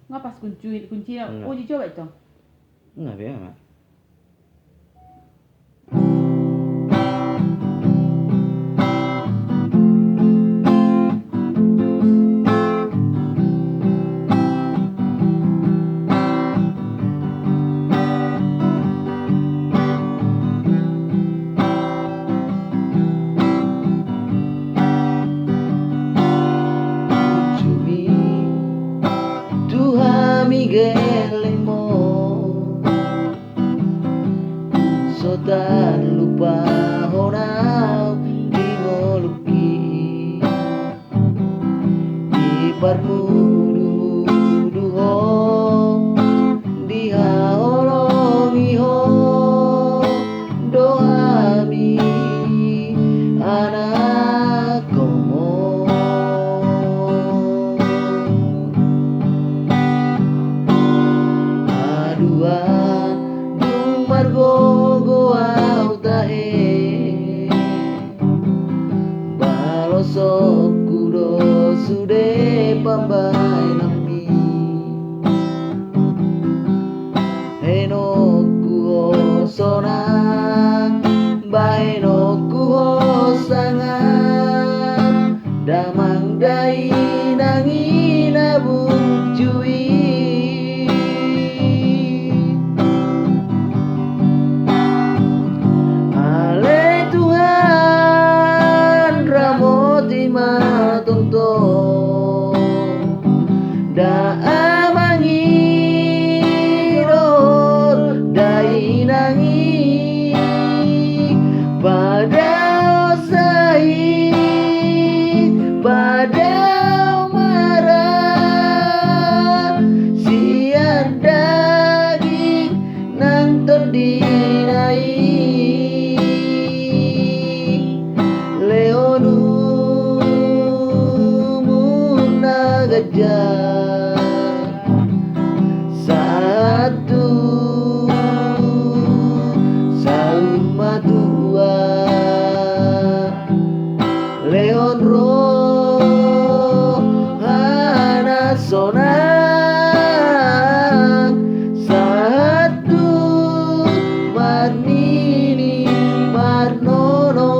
Ngapas kunci Enggak. uji coba itu. Enggak biar mak. Tuhan Miguel mo so tak lupa honau di ngoluki iparmu duho di haolongi ho doa mi anak komo aduan dung margo au tahe balosok kudo sude pambai nami enoku ho sona baenoku ho sangat damang dai nangi nabung cui ale Tuhan ramoti matonto da amangi dor dai nangi pada osai pada marah sian daging nang terdinai leonu muna gajah satu sama dua leon rohana sonang satu marnini marnono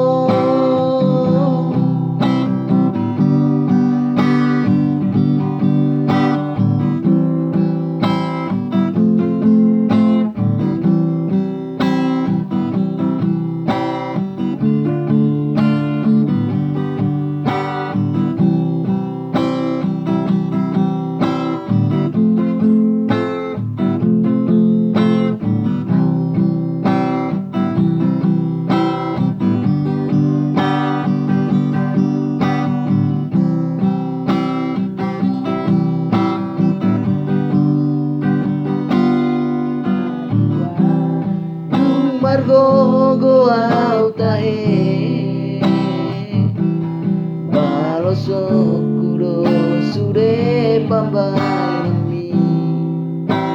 margo goa